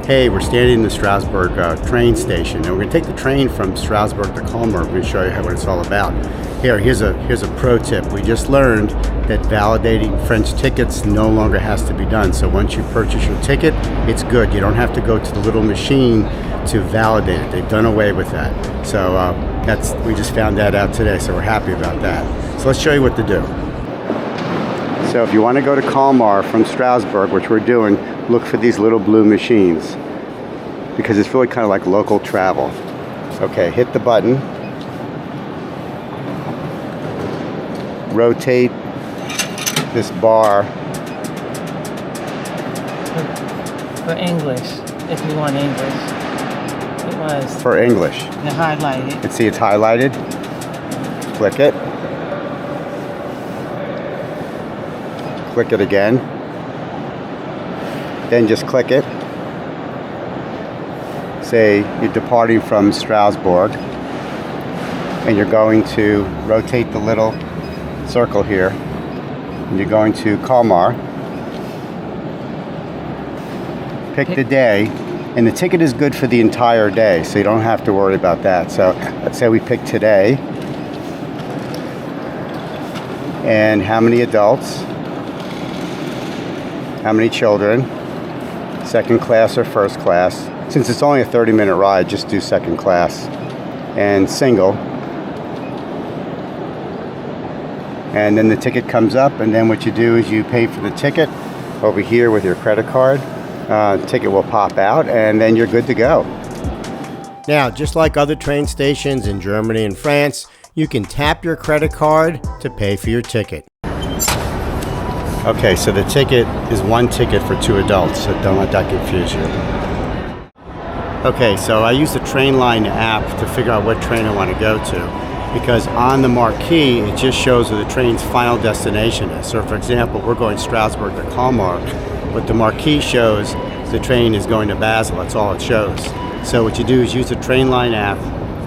Hey, we're standing in the Strasbourg train station, and we're going to take the train from Strasbourg to Colmar. We're going to show you what it's all about. Here's a pro tip. We just learned that validating French tickets no longer has to be done. So once you purchase your ticket, it's good. You don't have to go to the little machine to validate it. They've done away with that. So we just found that out today, so we're happy about that. So let's show you what to do. So if you want to go to Colmar from Strasbourg, which we're doing, look for these little blue machines because it's really kind of like local travel. Okay, hit the button. Rotate this bar. For English, if you want English. It was. For English. And highlighted. And see it's highlighted. Click it. Click it again. Then just click it. Say you're departing from Strasbourg and you're going to rotate the little circle here and you're going to Colmar. Pick the day, and the ticket is good for the entire day, so you don't have to worry about that. So let's say we pick today, and how many adults, how many children, second class or first class. Since it's only a 30-minute ride, just do second class and single. And then the ticket comes up, and then what you do is you pay for the ticket over here with your credit card. Ticket will pop out, and then you're good to go. Now, just like other train stations in Germany and France, you can tap your credit card to pay for your ticket. Okay, so the ticket is one ticket for two adults, so don't let that confuse you. Okay, so I use the Trainline app to figure out what train I want to go to, because on the marquee, it just shows where the train's final destination is. So for example, we're going Strasbourg to Colmar. What the marquee shows, the train is going to Basel. That's all it shows. So what you do is use the Trainline app,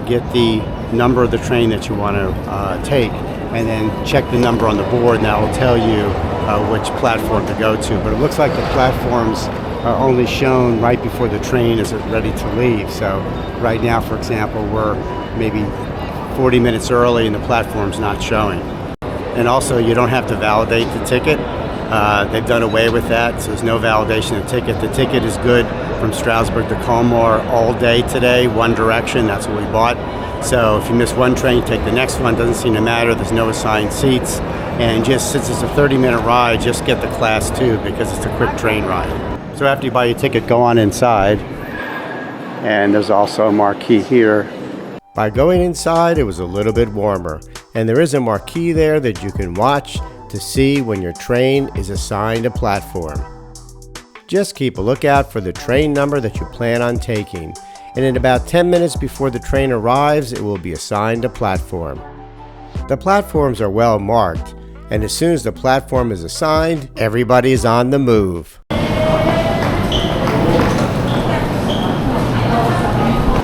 get the number of the train that you want to take, and then check the number on the board, and that will tell you which platform to go to. But it looks like the platforms are only shown right before the train is ready to leave. So right now, for example, we're maybe 40 minutes early and the platform's not showing. And also, you don't have to validate the ticket. They've done away with that, so there's no validation of the ticket. The ticket is good from Strasbourg to Colmar all day today, one direction. That's what we bought. So if you miss one train, take the next one. Doesn't seem to matter. There's no assigned seats. And just since it's a 30-minute ride, just get the class 2 because it's a quick train ride. So after you buy your ticket, go on inside. And there's also a marquee here. By going inside, it was a little bit warmer. And there is a marquee there that you can watch to see when your train is assigned a platform. Just keep a lookout for the train number that you plan on taking. And in about 10 minutes before the train arrives, it will be assigned a platform. The platforms are well marked, and as soon as the platform is assigned, everybody is on the move.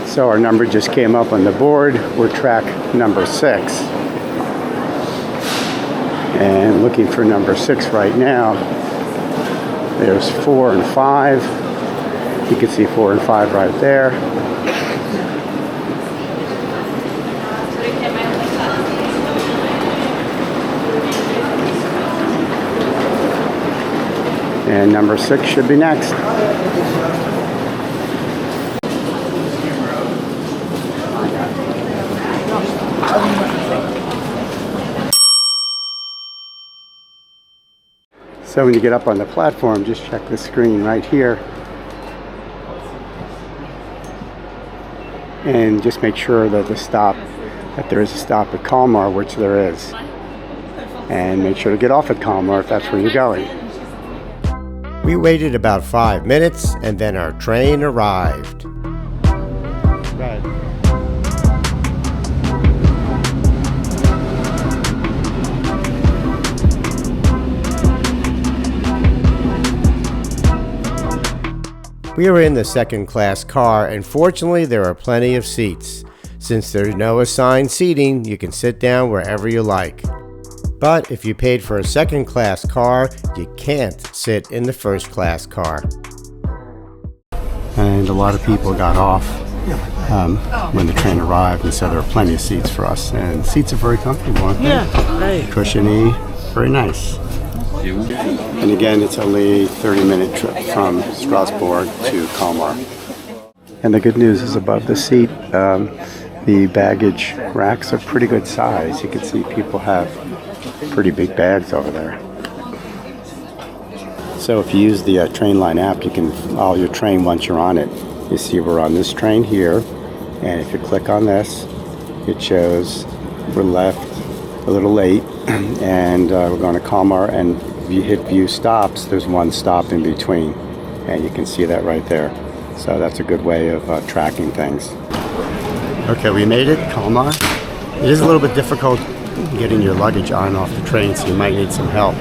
So our number just came up on the board. We're track number 6. And looking for number 6 right now. There's 4 and 5. You can see 4 and 5 right there. And number 6 should be next. So when you get up on the platform, just check the screen right here. And just make sure that there is a stop at Colmar, which there is. And make sure to get off at Colmar if that's where you're going. We waited about 5 minutes, and then our train arrived. Right. We are in the second class car, and fortunately there are plenty of seats. Since there's no assigned seating, you can sit down wherever you like. But if you paid for a second class car, you can't sit in the first class car. and a lot of people got off when the train arrived, and so there were plenty of seats for us. And seats are very comfortable, aren't they? Yeah, right. Cushiony, very nice. And again, it's only a 30-minute trip from Strasbourg to Colmar. And the good news is above the seat, the baggage racks are pretty good size. You can see people have pretty big bags over there. So if you use the Trainline app, you can follow your train once you're on it. You see we're on this train here, and if you click on this, it shows we're left a little late, and we're going to Colmar, and if you hit view stops, there's one stop in between, and you can see that right there. So that's a good way of tracking things. Okay, we made it, Colmar. It is a little bit difficult getting your luggage on and off the train, so you might need some help.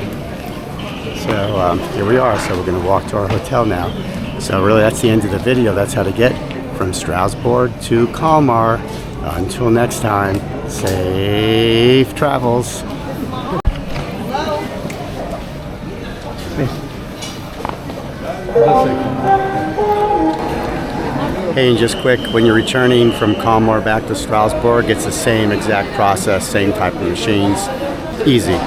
So here we are, so we're going to walk to our hotel now. So really that's the end of the video. That's how to get from Strasbourg to Colmar. Until next time, safe travels. Hey, and just quick, when you're returning from Colmar back to Strasbourg, it's the same exact process, same type of machines. Easy.